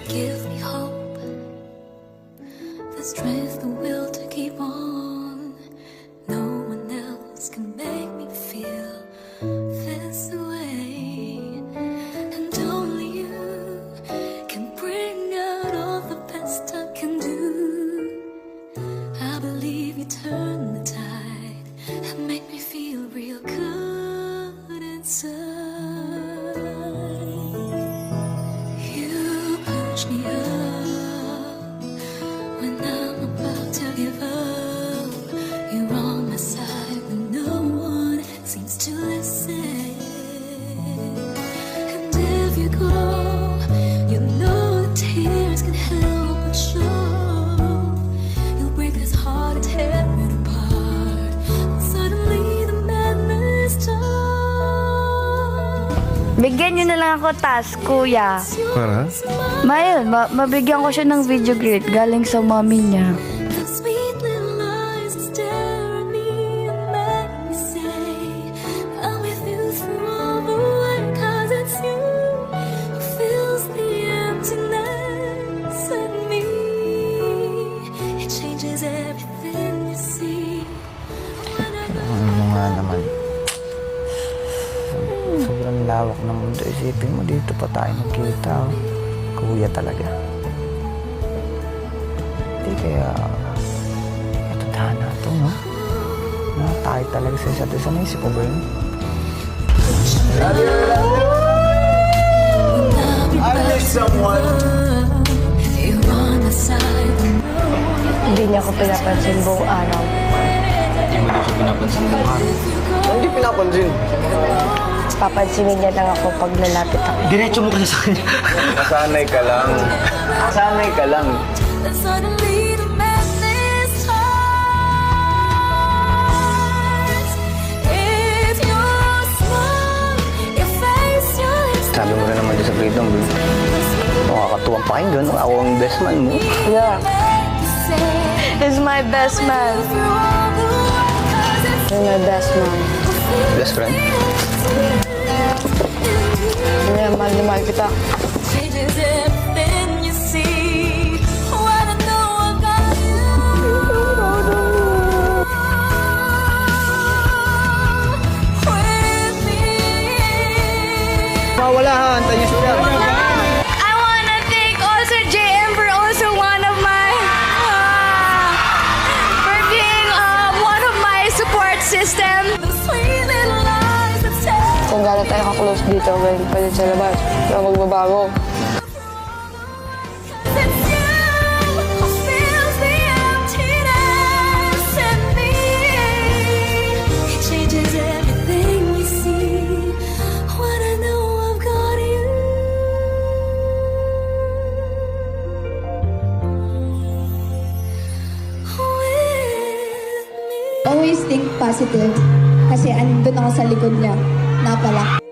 give me hope, the strength, the will to keep on. No one else can make me feel this way, and only you can bring out all the best I can do. I believe you turn the tide and make me feel real good inside. You push me up when I'm about to give up. You're on my side when no one seems to listen. And if you go, you know the tears can help but show. You'll break this heart and tear it apart. Suddenly the madness starts. Bigyan niyo na lang ako task, kuya. Para? Mayroon, mabigyan ko siya ng video greet galing sa mommy niya. The sweet little eyes that stare at me and make me say, I'm with you through all the way, 'cause it's you who fills the emptiness in me. It changes everything you see. Ano nga naman. Sobrang lawak ng mundo. Isipin mo, dito pa tayo nagkita. Oh. Kuya talaga. Hindi kaya... Ito tana ito, no? No, tayo talaga sa isa't isa. Naisip mo ba yun? I miss someone. You're on my side. Hindi niya ako pinapansin buong araw. Hindi mo daw siya pinapansin ng araw. Hindi pinapansin. Papansinin niya lang ako pag lalapit ako. Diretso mo kasi sa kanya. Sanay ka lang. Sanay ka lang. And suddenly the madness starts. It's your smile, your face, your lips. Sabi mo rin naman dyan sa freedom, bro. Makakatuwang pakinggan. Ako ang best man mo. Yeah. He's my best man. He's my best man. Best friend. Kaya mahal na mahal kita. Changes everything you see. When I know I got you with me. Mawala ha. Antayin niyo siya. I wanna thank also JM for also one of my for being one of my support system. The sweet little lies that tell. Kung gano'n tayo ka-close dito, ngayon pa din sa labas. Kaya magbabago. It's you who fills the emptiness in me. It changes everything you see. When I know I've got you. With me. Always think positive kasi andun ako sa likod niya. Na pala.